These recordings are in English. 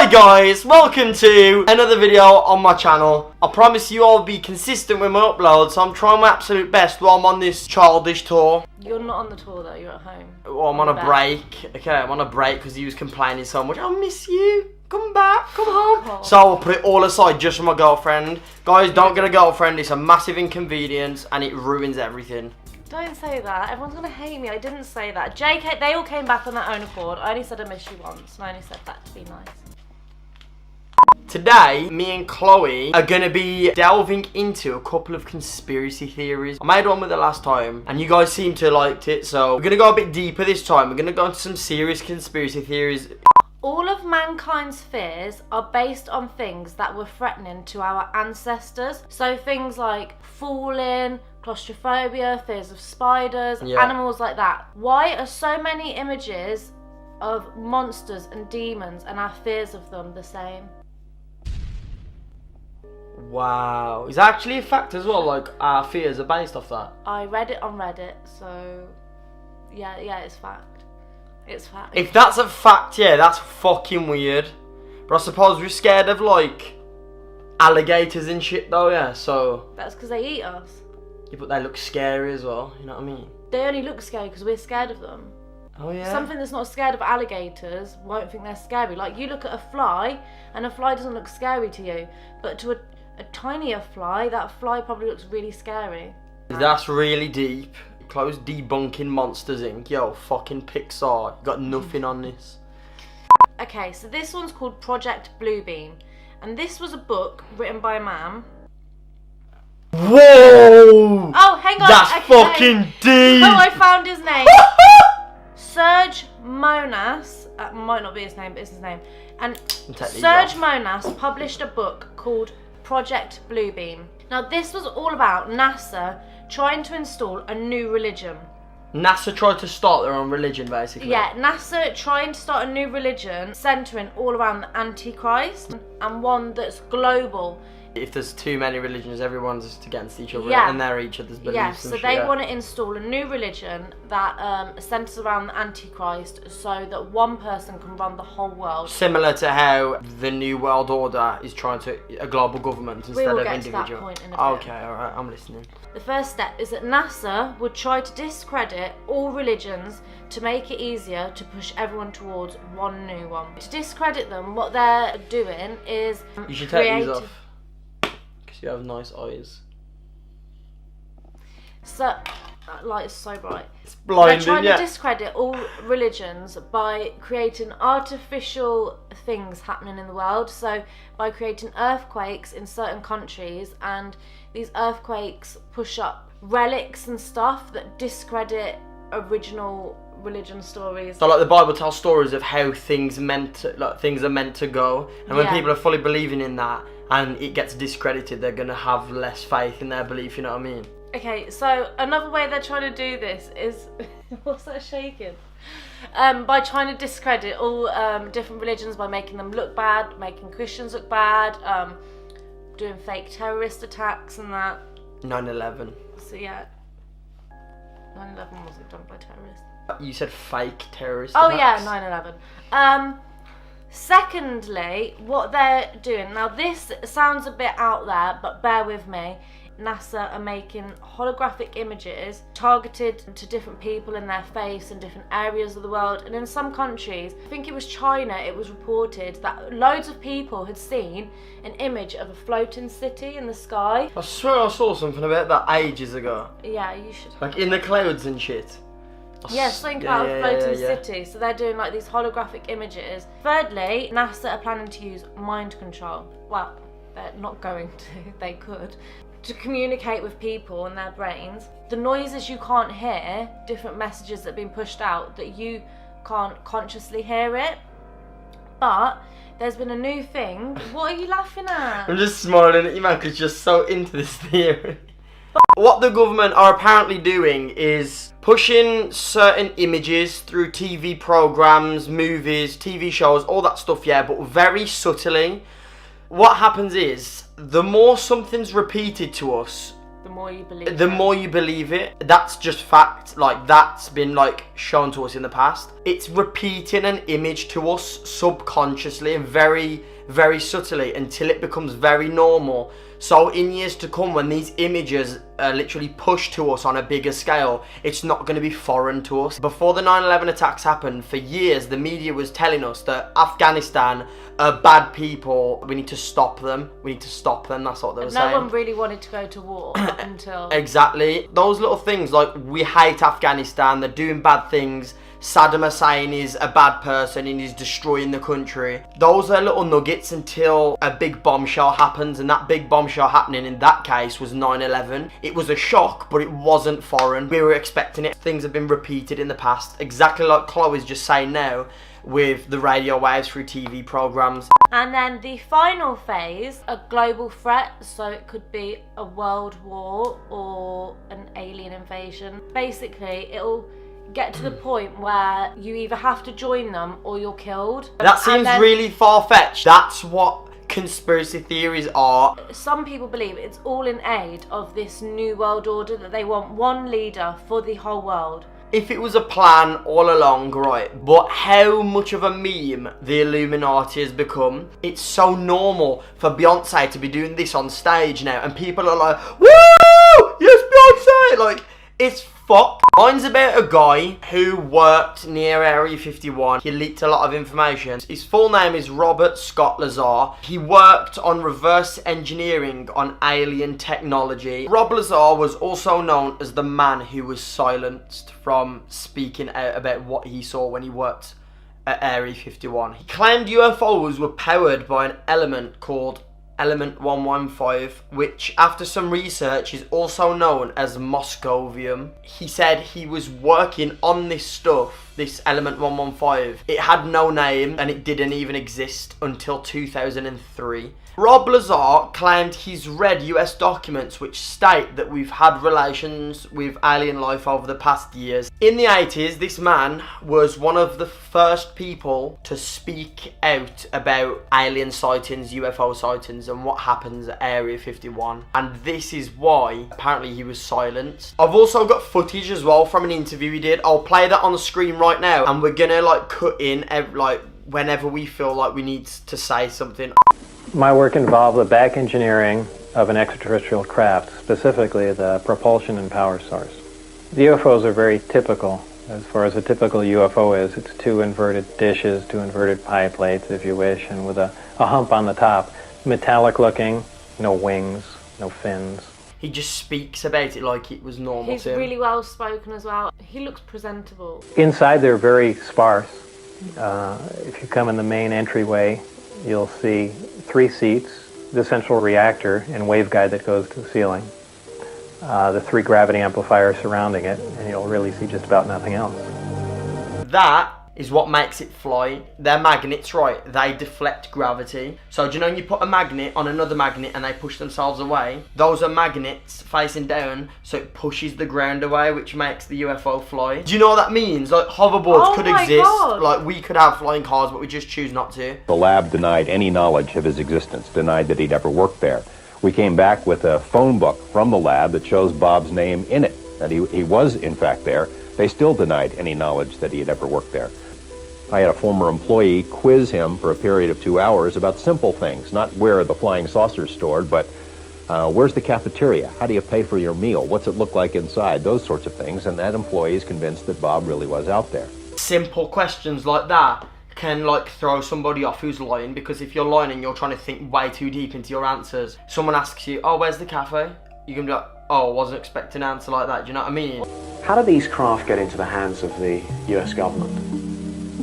Hi guys, welcome to another video on my channel. I promise you I'll be consistent with my uploads, so I'm trying my absolute best while I'm on this childish tour. You're not on the tour though, you're at home. Well, I'm on a break. Okay, I'm on a break because he was complaining so much. I miss you. Come back, come home. Oh. So I'll put it all aside just for my girlfriend. Guys, don't get a girlfriend. It's a massive inconvenience and it ruins everything. Don't say that. Everyone's gonna hate me. I didn't say that. JK, they all came back on their own accord. I only said I miss you once, and I only said that to be nice. Today, me and Chloe are going to be delving into a couple of conspiracy theories. I made one with the last time, and you guys seem to have liked it, so we're going to go a bit deeper this time. We're going to go into some serious conspiracy theories. All of mankind's fears are based on things that were threatening to our ancestors. So things like falling, claustrophobia, fears of spiders, animals like that. Why are so many images of monsters and demons and our fears of them the same? Wow. Is that actually a fact as well? Like, our fears are based off that? I read it on Reddit, so yeah, it's fact. It's fact. If that's a fact, yeah, that's fucking weird. But I suppose we're scared of, like, alligators and shit though, yeah, so... That's because they eat us. Yeah, but they look scary as well, you know what I mean? They only look scary because we're scared of them. Oh yeah? Something that's not scared of alligators won't think they're scary. Like, you look at a fly, and a fly doesn't look scary to you. But to a tinier fly, that fly probably looks really scary. That's really deep. Chloe's debunking Monsters Inc. Yo, fucking Pixar. You got nothing on this. Okay, so this one's called Project Bluebeam. And this was a book written by a man. Whoa! Oh, hang on. That's fucking deep! Oh, I found his name. Serge Monas. Might not be his name, but it's his name. And Serge Monas published a book called Project Bluebeam. Now, this was all about NASA trying to install a new religion. NASA tried to start their own religion, basically. Yeah, NASA trying to start a new religion centering all around the Antichrist and one that's global. If there's too many religions, everyone's just against each other and they're each other's beliefs. Yeah, so they want to install a new religion that centers around the Antichrist so that one person can run the whole world. Similar to how the New World Order is trying to a global government instead of individual. To that point in a bit. Okay, alright, I'm listening. The first step is that NASA would try to discredit all religions to make it easier to push everyone towards one new one. To discredit them, what they're doing is you should take these off. You have nice eyes. So, that light is so bright. It's blinding, They're trying to discredit all religions by creating artificial things happening in the world. So, by creating earthquakes in certain countries, and these earthquakes push up relics and stuff that discredit original religion stories. So, like the Bible tells stories of how things are meant to go, and when people are fully believing in that, and it gets discredited, they're going to have less faith in their belief, you know what I mean? Okay, so another way they're trying to do this is... What's that shaking? By trying to discredit all different religions by making them look bad, making Christians look bad, doing fake terrorist attacks and that. 9/11. So yeah, 9/11 wasn't done by terrorists. You said fake terrorist attacks? Oh yeah, 9/11. Secondly, what they're doing, now this sounds a bit out there, but bear with me. NASA are making holographic images targeted to different people in their face in different areas of the world. And in some countries, I think it was China, it was reported that loads of people had seen an image of a floating city in the sky. I swear I saw something about that ages ago. Yeah, you should. Like in the clouds and shit. Yeah, something about a floating city. So they're doing like these holographic images. Thirdly, NASA are planning to use mind control. Well, they're not going to, they could. To communicate with people and their brains. The noises you can't hear, different messages that are being pushed out that you can't consciously hear it. But there's been a new thing. What are you laughing at? I'm just smiling at you, man, because you're so into this theory. What the government are apparently doing is pushing certain images through TV programs, movies, TV shows, all that stuff, yeah, but very subtly. What happens is, the more something's repeated to us, the more you believe the more you believe it. That's just fact. Like, that's been like shown to us in the past. It's repeating an image to us subconsciously and very, very subtly until it becomes very normal. So in years to come, when these images are literally pushed to us on a bigger scale, it's not going to be foreign to us. Before the 9/11 attacks happened, for years the media was telling us that Afghanistan are bad people, we need to stop them, that's what they were saying. No one really wanted to go to war up until... Exactly. Those little things like, we hate Afghanistan, they're doing bad things, Saddam Hussein is a bad person and he's destroying the country. Those are little nuggets until a big bombshell happens, and that big bombshell happening in that case was 9/11. It was a shock, but it wasn't foreign. We were expecting it. Things have been repeated in the past, exactly like Chloe's just saying now, with the radio waves through TV programs. And then the final phase, a global threat, so it could be a world war or an alien invasion. Basically, it'll get to the point where you either have to join them or you're killed. That seems really far-fetched. That's what conspiracy theories are. Some people believe it's all in aid of this new world order, that they want one leader for the whole world. If it was a plan all along, right, but how much of a meme the Illuminati has become. It's so normal for Beyonce to be doing this on stage now, and people are like, woo! Yes, Beyonce! Like, it's fuck. Mine's about a guy who worked near Area 51. He leaked a lot of information. His full name is Robert Scott Lazar. He worked on reverse engineering on alien technology. Rob Lazar was also known as the man who was silenced from speaking out about what he saw when he worked at Area 51. He claimed UFOs were powered by an element called Element 115, which after some research is also known as Moscovium. He said he was working on this stuff, this Element 115. It had no name and it didn't even exist until 2003. Rob Lazar claimed he's read US documents which state that we've had relations with alien life over the past years. In the 80s, this man was one of the first people to speak out about alien sightings, UFO sightings, and what happens at Area 51. And this is why apparently he was silenced. I've also got footage as well from an interview he did. I'll play that on the screen right now, and we're gonna like cut in like whenever we feel like we need to say something. My work involved the back engineering of an extraterrestrial craft, specifically the propulsion and power source. The UFOs are very typical. As far as a typical UFO is, it's two inverted dishes, two inverted pie plates, if you wish, and with a hump on the top. Metallic looking, no wings, no fins. He just speaks about it like it was normal He's to him. really well spoken as well. He looks presentable. Inside they're very sparse. If you come in the main entryway, you'll see 3 seats, the central reactor and waveguide that goes to the ceiling, the 3 gravity amplifiers surrounding it, and you'll really see just about nothing else. That is what makes it fly. They're magnets, right? They deflect gravity. So do you know when you put a magnet on another magnet and they push themselves away? Those are magnets facing down, so it pushes the ground away, which makes the UFO fly. Do you know what that means? Like, hoverboards could exist. God. Like, we could have flying cars, but we just choose not to. The lab denied any knowledge of his existence, denied that he'd ever worked there. We came back with a phone book from the lab that shows Bob's name in it, that he was in fact there. They still denied any knowledge that he had ever worked there. I had a former employee quiz him for a period of 2 hours about simple things, not where are the flying saucers stored, but where's the cafeteria? How do you pay for your meal? What's it look like inside? Those sorts of things, and that employee is convinced that Bob really was out there. Simple Questions like that can like throw somebody off who's lying, because if you're lying and you're trying to think way too deep into your answers, someone asks you, oh, where's the cafe? You can be like, oh, I wasn't expecting an answer like that. Do you know what I mean? How do these craft get into the hands of the US government?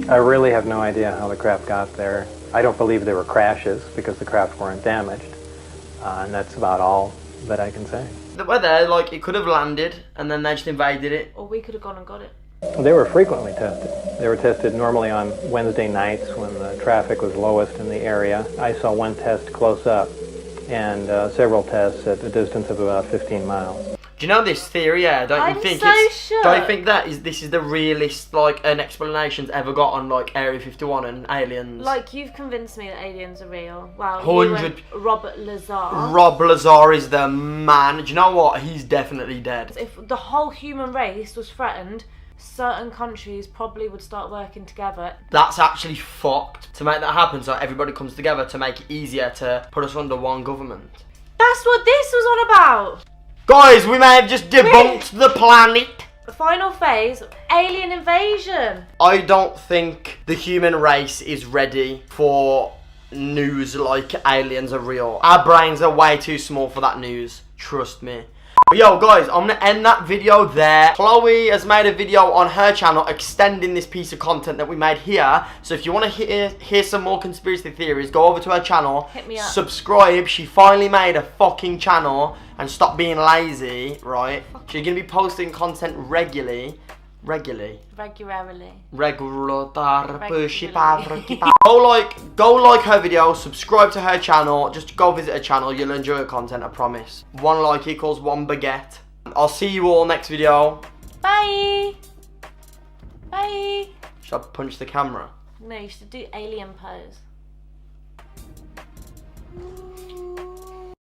I really have no idea how the craft got there. I don't believe there were crashes because the craft weren't damaged, and that's about all that I can say. They were there, like it could have landed and then they just invaded it. Or we could have gone and got it. They were frequently tested. They were tested normally on Wednesday nights when the traffic was lowest in the area. I saw one test close up and several tests at a distance of about 15 miles. Do you know this theory? Yeah, don't I'm you think so it's? shook. Don't you think that this is the realest like an explanation's ever got on like Area 51 and aliens? Like, you've convinced me that aliens are real. Well, 100. you and Robert Lazar. Rob Lazar is the man. Do you know what? He's definitely dead. If the whole human race was threatened, certain countries probably would start working together. That's actually fucked to make that happen. So everybody comes together to make it easier to put us under one government. That's what this was on about. Guys, we may have just debunked the planet. The final phase, alien invasion. I don't think the human race is ready for news like aliens are real. Our brains are way too small for that news. Trust me. But yo guys, I'm gonna end that video there. Chloe has made a video on her channel extending this piece of content that we made here. So if you want to hear some more conspiracy theories, go over to her channel. Hit me up. Subscribe. She finally made a fucking channel and stop being lazy, right? She's gonna be posting content regularly. Regularly. Go like her video, subscribe to her channel, just go visit her channel, you'll enjoy her content, I promise. 1 like equals 1 baguette. I'll see you all next video. Bye. Bye. Should I punch the camera? No, you should do alien pose.